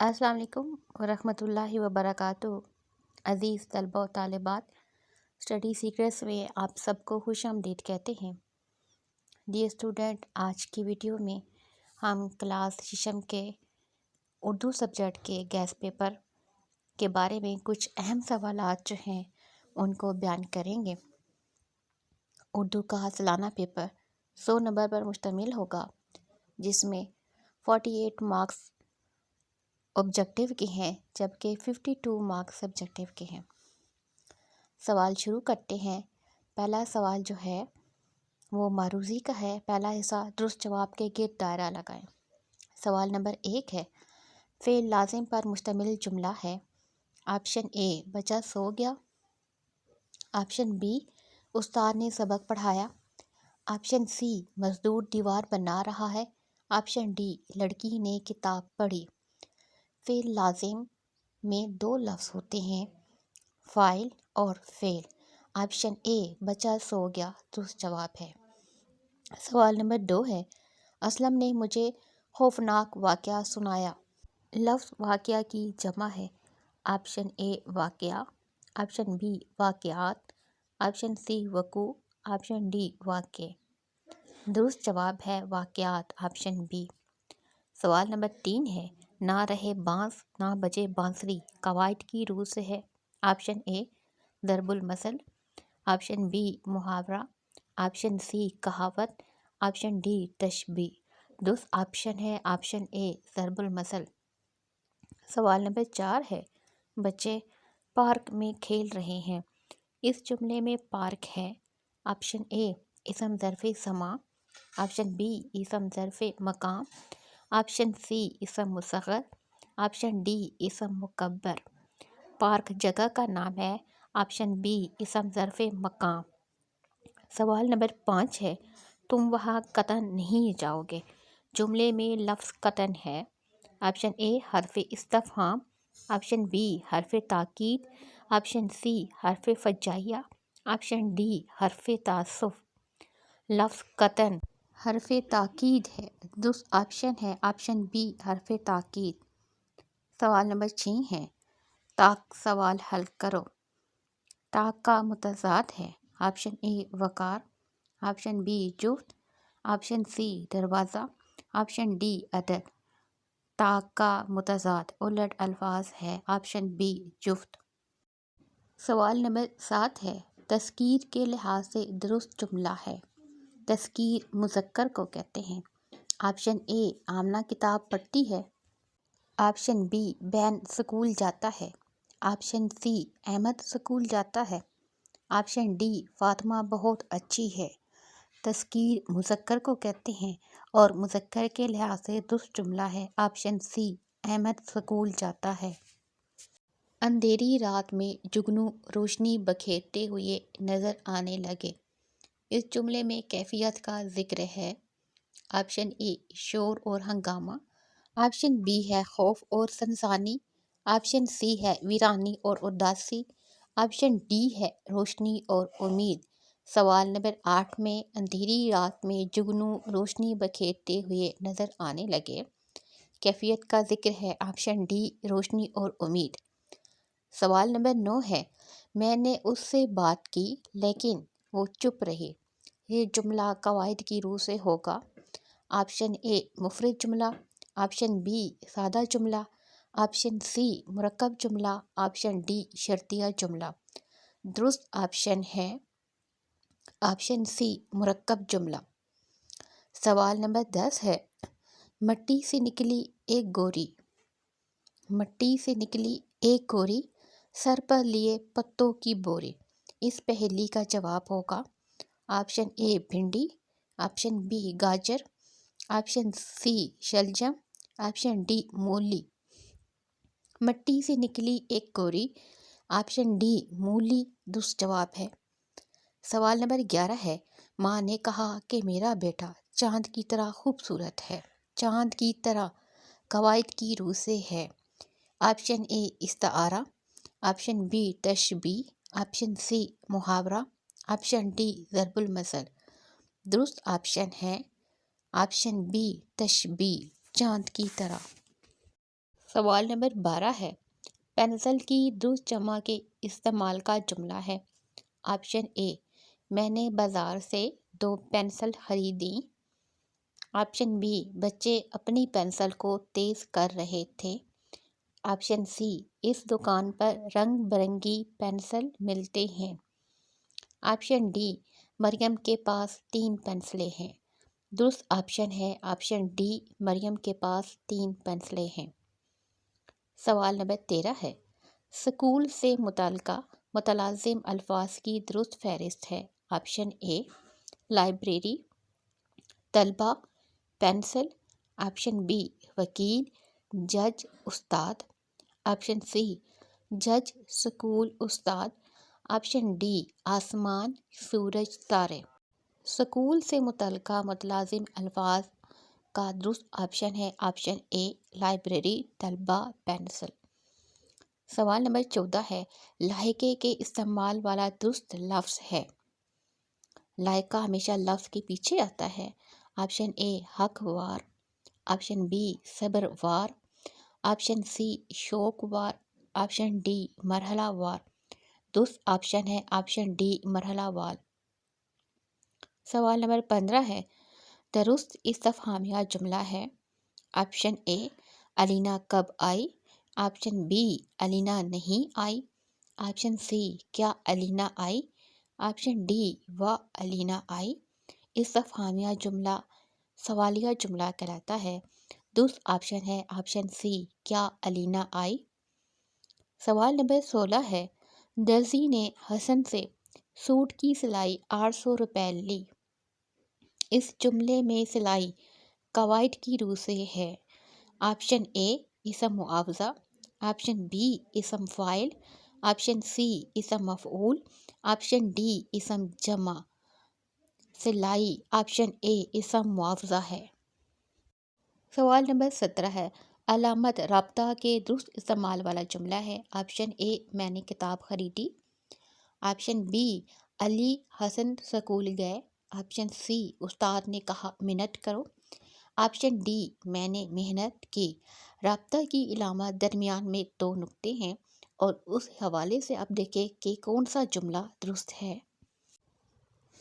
السلام علیکم ورحمۃ اللہ وبرکاتہ۔ عزیز طلبہ و طالبات، اسٹڈی سیکرٹس میں آپ سب کو خوش آمدید کہتے ہیں۔ ڈیئر اسٹوڈنٹ، آج کی ویڈیو میں ہم کلاس ششم کے اردو سبجیکٹ کے گیس پیپر کے بارے میں کچھ اہم سوالات جو ہیں ان کو بیان کریں گے۔ اردو کا سالانہ پیپر 100 نمبر پر مشتمل ہوگا، جس میں 48 مارکس آبجیکٹیو کے ہیں جبکہ 52 مارکس سبجیکٹیو کے ہیں۔ سوال شروع کرتے ہیں۔ پہلا سوال جو ہے وہ معروضی کا ہے۔ پہلا حصہ درست جواب کے گرد دائرہ لگائیں۔ سوال نمبر 1 ہے، فعل لازم پر مشتمل جملہ ہے۔ آپشن اے، بچہ سو گیا۔ آپشن بی، استاد نے سبق پڑھایا۔ آپشن سی، مزدور دیوار بنا رہا ہے۔ آپشن ڈی، لڑکی نے کتاب پڑھی۔ فعل لازم میں 2 لفظ ہوتے ہیں، فاعل اور فعل۔ آپشن اے، بچہ سو گیا، درست جواب ہے۔ سوال نمبر 2 ہے، اسلم نے مجھے خوفناک واقعہ سنایا۔ لفظ واقعہ کی جمع ہے۔ آپشن اے، واقعہ۔ آپشن بی، واقعات۔ آپشن سی، وقوع۔ آپشن ڈی، واقعے۔ درست جواب ہے واقعات، آپشن بی۔ سوال نمبر 3 ہے، نہ رہے بانس نہ بجے بانسری قواعد کی روح سے ہے۔ آپشن اے، ضرب المثل۔ آپشن بی، محاورہ۔ آپشن سی، کہاوت۔ آپشن ڈی، تشبیہ۔ درست آپشن ہے آپشن اے، ضرب المثل۔ سوال نمبر 4 ہے، بچے پارک میں کھیل رہے ہیں۔ اس جملے میں پارک ہے۔ آپشن اے، اسم ظرف زمان۔ آپشن بی، اسم ظرف مکان۔ آپشن سی، اسم مصغر۔ آپشن ڈی، اسم مکبر۔ پارک جگہ کا نام ہے۔ آپشن بی، اسم ظرف مکان۔ سوال نمبر 5 ہے، تم وہاں قطعاً نہیں جاؤ گے۔ جملے میں لفظ قطعاً ہے۔ آپشن اے، حرف استفہام۔ آپشن بی، حرف تاکید۔ آپشن سی، حرف فجائیہ۔ آپشن ڈی، حرف تعسف۔ لفظ قطعاً حرف تاکید ہے۔ درست آپشن ہے آپشن بی، حرف تاکید۔ سوال نمبر 6 ہے، طاق سوال حل کرو۔ طاق کا متضاد ہے۔ آپشن اے، وقار۔ آپشن بی، جفت۔ آپشن سی، دروازہ۔ آپشن ڈی، عدد۔ طاق کا متضاد الٹ الفاظ ہے۔ آپشن بی، جفت۔ سوال نمبر 7 ہے، تذکیر کے لحاظ سے درست جملہ ہے۔ تذکیر مذکر کو کہتے ہیں۔ آپشن اے، آمنہ کتاب پڑھتی ہے۔ آپشن بی، بین سکول جاتا ہے۔ آپشن سی، احمد سکول جاتا ہے۔ آپشن ڈی، فاطمہ بہت اچھی ہے۔ تذکیر مذکر کو کہتے ہیں اور مذکر کے لحاظ سے درست جملہ ہے۔ آپشن سی، احمد سکول جاتا ہے۔ اندھیری رات میں جگنو روشنی بکھیرتے ہوئے نظر آنے لگے۔ اس جملے میں کیفیت کا ذکر ہے۔ آپشن اے، شور اور ہنگامہ۔ آپشن بی ہے خوف اور سنسانی۔ آپشن سی ہے ویرانی اور اداسی۔ آپشن ڈی ہے روشنی اور امید۔ سوال نمبر 8 میں، اندھیری رات میں جگنو روشنی بکھیرتے ہوئے نظر آنے لگے۔ کیفیت کا ذکر ہے۔ آپشن ڈی، روشنی اور امید۔ سوال نمبر 9 ہے، میں نے اس سے بات کی لیکن وہ چپ رہی۔ یہ جملہ قواعد کی روح سے ہوگا۔ آپشن اے، مفرد جملہ۔ آپشن بی، سادہ جملہ۔ آپشن سی، مرکب جملہ۔ آپشن ڈی، شرطیہ جملہ۔ درست آپشن ہے آپشن سی، مرکب جملہ۔ سوال نمبر 10 ہے، مٹی سے نکلی ایک گوری۔ مٹی سے نکلی ایک گوری، سر پر لیے پتوں کی بوری۔ اس پہلی کا جواب ہوگا۔ آپشن اے، بھنڈی۔ آپشن بی، گاجر۔ آپشن سی، شلجم۔ آپشن ڈی، مولی۔ مٹی سے نکلی ایک گوری، آپشن ڈی، مولی درست جواب ہے۔ سوال نمبر 11 ہے، ماں نے کہا کہ میرا بیٹا چاند کی طرح خوبصورت ہے۔ چاند کی طرح قواعد کی روح سے ہے۔ آپشن اے، استعارہ۔ آپشن بی، تشبیہ۔ آپشن سی، محاورہ۔ آپشن ڈی، ضرب المثل۔ درست آپشن ہے آپشن بی، تشبیہ، چاند کی طرح۔ سوال نمبر 12 ہے، پینسل کی درست جمع کے استعمال کا جملہ ہے۔ آپشن اے، میں نے بازار سے 2 پینسل خریدیں۔ آپشن بی، بچے اپنی پینسل کو تیز کر رہے تھے۔ آپشن سی، اس دکان پر رنگ برنگی پینسل ملتے ہیں۔ آپشن ڈی، مریم کے پاس 3 پینسلیں ہیں۔ درست آپشن ہے آپشن ڈی، مریم کے پاس 3 پینسلیں ہیں۔ سوال نمبر 13 ہے، سکول سے متعلقہ متلازم الفاظ کی درست فہرست ہے۔ آپشن اے، لائبریری، طلبہ، پینسل۔ آپشن بی، وکیل، جج، استاد۔ آپشن سی، جج، سکول، استاد۔ آپشن ڈی، آسمان، سورج، تارے۔ سکول سے متعلقہ متلازم الفاظ کا درست آپشن ہے آپشن اے، لائبریری، طلبہ، پینسل۔ سوال نمبر 14 ہے، لائحقے کے استعمال والا درست لفظ ہے۔ لائحقہ ہمیشہ لفظ کے پیچھے آتا ہے۔ آپشن اے، حق وار۔ آپشن بی، صبر وار۔ آپشن سی، شوق وار۔ آپشن ڈی، مرحلہ وار۔ درست آپشن ہے آپشن ڈی، مرحلہ وار۔ سوال نمبر 15 ہے، درست استفہامیہ جملہ ہے۔ آپشن اے، علینا کب آئی۔ آپشن بی، علینا نہیں آئی۔ آپشن سی، کیا علینا آئی۔ آپشن ڈی، وہ علینا آئی۔ استفہامیہ جملہ سوالیہ جملہ کہلاتا ہے۔ درست آپشن ہے آپشن سی، کیا علینا آئی۔ سوال نمبر 16 ہے، درزی نے حسن سے سوٹ کی سلائی 800 روپے لی۔ اس جملے میں سلائی قواعد کی روح سے ہے۔ آپشن اے، اسم معاوضہ۔ آپشن بی، اسم فاعل۔ آپشن سی، اسم مفعول۔ آپشن ڈی، اسم جمع سلائی۔ آپشن اے، اسم معاوضہ ہے۔ سوال نمبر 17 ہے، علامت رابطہ کے درست استعمال والا جملہ ہے۔ آپشن اے، میں نے کتاب خریدی۔ آپشن بی، علی حسن سکول گئے۔ آپشن سی، استاد نے کہا محنت کرو۔ آپشن ڈی، میں نے محنت کی۔ رابطہ کی علامت درمیان میں 2 نقطے ہیں اور اس حوالے سے آپ دیکھیں کہ کون سا جملہ درست ہے۔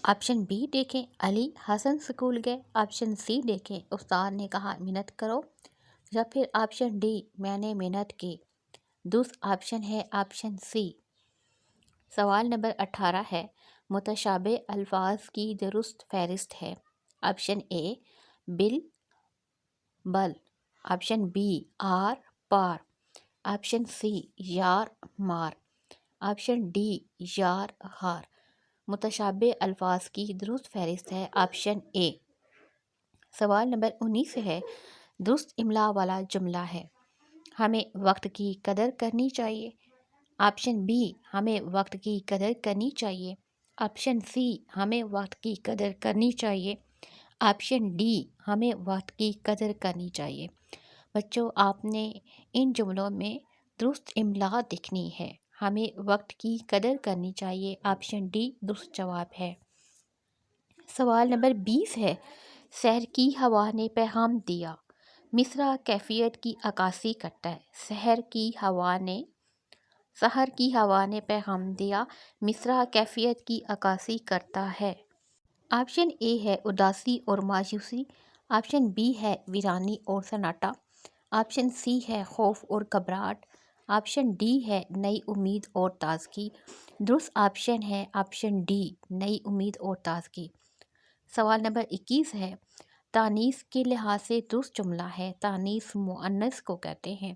آپشن بی دیکھیں، علی حسن سکول گئے۔ آپشن سی دیکھیں، استاد نے کہا محنت کرو۔ یا پھر آپشن ڈی، میں نے محنت کی۔ درست آپشن ہے آپشن سی۔ سوال نمبر 18 ہے، متشابہ الفاظ کی درست فہرست ہے۔ آپشن اے، بل، بل۔ آپشن بی، آر، پار۔ آپشن سی، یار، مار۔ آپشن ڈی، یار، غار۔ متشابہ الفاظ کی درست فہرست ہے آپشن اے۔ سوال نمبر 19 ہے، درست املا والا جملہ ہے۔ ہمیں وقت کی قدر کرنی چاہیے۔ آپشن بی، ہمیں وقت کی قدر کرنی چاہیے۔ آپشن سی، ہمیں وقت کی قدر کرنی چاہیے۔ آپشن ڈی، ہمیں وقت کی قدر کرنی چاہیے۔ بچوں، آپ نے ان جملوں میں درست املا دیکھنی ہے۔ ہمیں وقت کی قدر کرنی چاہیے، آپشن ڈی درست جواب ہے۔ سوال نمبر 20 ہے، سحر کی ہوا نے پیغام دیا۔ مصرع کیفیت کی عکاسی کرتا ہے۔ سحر کی ہوا نے پیغام دیا، مصرع کیفیت کی عکاسی کرتا ہے۔ آپشن اے ہے اداسی اور مایوسی۔ آپشن بی ہے ویرانی اور سناٹا۔ آپشن سی ہے خوف اور گھبراہٹ۔ آپشن ڈی ہے نئی امید اور تازگی۔ درست آپشن ہے آپشن ڈی، نئی امید اور تازگی۔ سوال نمبر 21 ہے، تانیث کے لحاظ سے درست جملہ ہے۔ تانیث مؤنث کو کہتے ہیں۔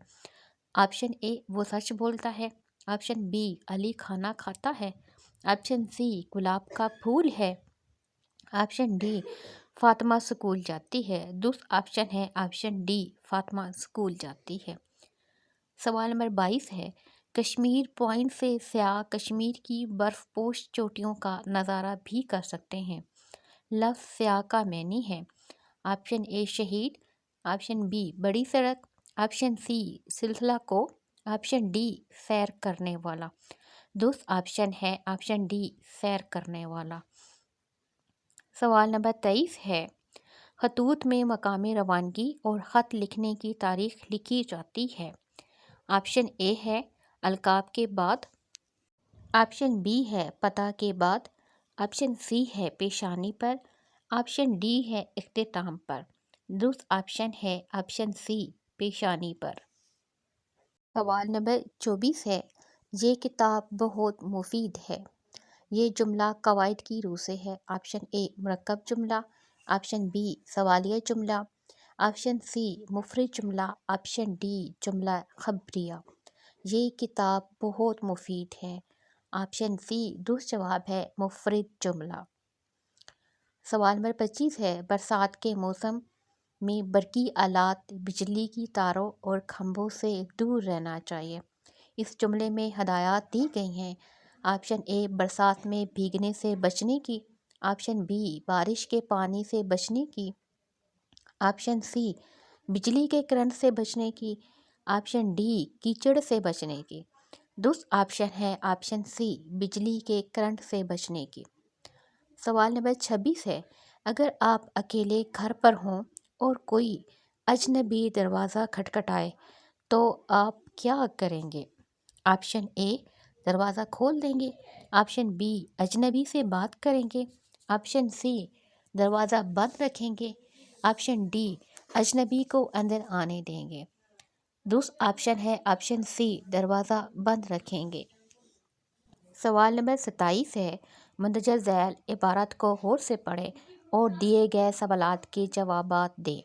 آپشن اے، وہ سچ بولتا ہے۔ آپشن بی، علی کھانا کھاتا ہے۔ آپشن سی، گلاب کا پھول ہے۔ آپشن ڈی، فاطمہ سکول جاتی ہے۔ درست آپشن ہے آپشن ڈی، فاطمہ سکول جاتی ہے۔ سوال نمبر 22 ہے، کشمیر پوائنٹ سے سیاح کشمیر کی برف پوش چوٹیوں کا نظارہ بھی کر سکتے ہیں۔ لفظ سیاح کا معنی ہے۔ آپشن اے، شہید۔ آپشن بی، بڑی سڑک۔ آپشن سی، سلسلہ کو۔ آپشن ڈی، سیر کرنے والا۔ درست آپشن ہے آپشن ڈی، سیر کرنے والا۔ سوال نمبر 23 ہے، خطوط میں مقام روانگی اور خط لکھنے کی تاریخ لکھی جاتی ہے۔ آپشن اے ہے القاب کے بعد، آپشن بی ہے پتہ کے بعد، آپشن سی ہے پیشانی پر، آپشن ڈی ہے اختتام پر۔ درست آپشن ہے آپشن سی پیشانی پر۔ سوال نمبر 24 ہے، یہ کتاب بہت مفید ہے۔ یہ جملہ قواعد کی روح سے ہے۔ آپشن اے مرکب جملہ، آپشن بی سوالیہ جملہ، آپشن سی مفرد جملہ، آپشن ڈی جملہ خبریہ۔ یہ کتاب بہت مفید ہے۔ آپشن سی درست جواب ہے مفرد جملہ۔ سوال نمبر 25 ہے، برسات کے موسم میں برقی آلات بجلی کی تاروں اور کھمبوں سے دور رہنا چاہیے۔ اس جملے میں ہدایات دی گئی ہیں۔ آپشن اے برسات میں بھیگنے سے بچنے کی، آپشن بی بارش کے پانی سے بچنے کی، آپشن سی بجلی کے کرنٹ سے بچنے کی، آپشن ڈی کیچڑ سے بچنے کی۔ درست آپشن ہے آپشن سی بجلی کے کرنٹ سے بچنے کی۔ سوال نمبر 26 ہے، اگر آپ اکیلے گھر پر ہوں اور کوئی اجنبی دروازہ کھٹکھٹائے تو آپ کیا کریں گے؟ آپشن اے دروازہ کھول دیں گے، آپشن بی اجنبی سے بات کریں گے، آپشن سی دروازہ بند رکھیں گے، آپشن ڈی اجنبی کو اندر آنے دیں گے۔ درست آپشن ہے آپشن سی دروازہ بند رکھیں گے۔ سوال نمبر 27 ہے، مندرجہ ذیل عبارت کو غور سے پڑھیں اور دیے گئے سوالات کے جوابات دیں۔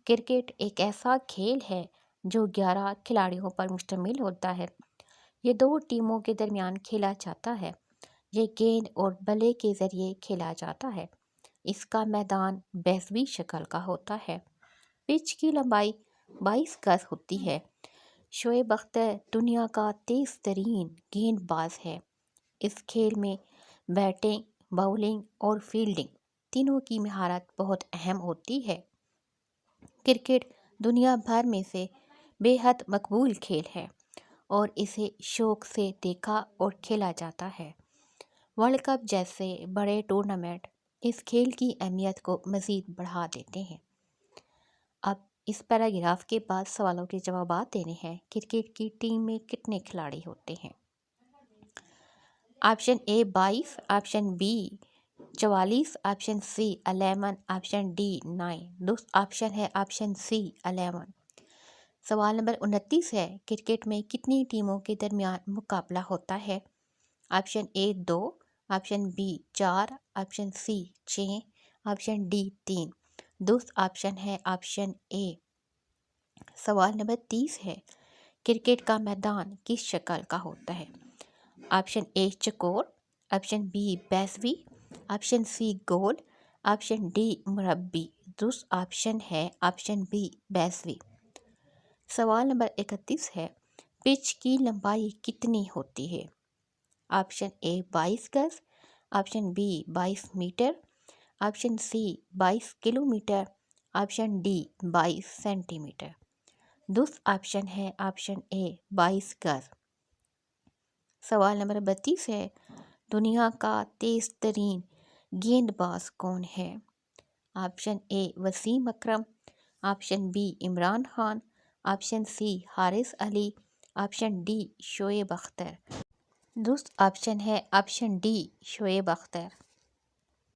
کرکٹ ایک ایسا کھیل ہے جو 11 کھلاڑیوں پر مشتمل ہوتا ہے۔ یہ 2 ٹیموں کے درمیان کھیلا جاتا ہے۔ یہ گیند اور بلے کے ذریعے کھیلا جاتا ہے۔ اس کا میدان بیضوی شکل کا ہوتا ہے۔ پچ کی لمبائی 22 گز ہوتی ہے۔ شعیب اختر دنیا کا تیز ترین گیند باز ہے۔ اس کھیل میں بیٹنگ، باؤلنگ اور فیلڈنگ تینوں کی مہارت بہت اہم ہوتی ہے۔ کرکٹ دنیا بھر میں سے بے حد مقبول کھیل ہے اور اسے شوق سے دیکھا اور کھیلا جاتا ہے۔ ورلڈ کپ جیسے بڑے ٹورنامنٹ اس کھیل کی اہمیت کو مزید بڑھا دیتے ہیں۔ اب اس پیراگراف کے بعد سوالوں کے جوابات دینے ہیں۔ کرکٹ کی ٹیم میں کتنے کھلاڑی ہوتے ہیں؟ Option A 22، option B 44، option C 11، option D 9۔ درست آپشن ہے آپشن سی 11۔ سوال نمبر 29 ہے، کرکٹ میں کتنی ٹیموں کے درمیان مقابلہ ہوتا ہے؟ Option A 2، option B 4، option C 6، option D 3۔ درست آپشن ہے آپشن اے۔ سوال نمبر 30 ہے، کرکٹ کا میدان کس شکل کا ہوتا ہے؟ آپشن اے چکور، آپشن بی بیضوی، آپشن سی گول، آپشن ڈی مربع۔ درست آپشن ہے آپشن بی بیضوی۔ سوال نمبر 31 ہے، پچ کی لمبائی کتنی ہوتی ہے؟ آپشن اے 22 گز، option B 22 metre, option C 22 kilometre, option D 22 centimetre. درست آپشن ہے آپشن اے 22 گز۔ سوال نمبر 32 ہے، دنیا کا تیز ترین گیند باز کون ہے؟ Option A Wasim Akram, option B Imran Khan, option C Haris Ali, option D Shoaib Akhtar. درست آپشن ہے آپشن ڈی شعیب اختر۔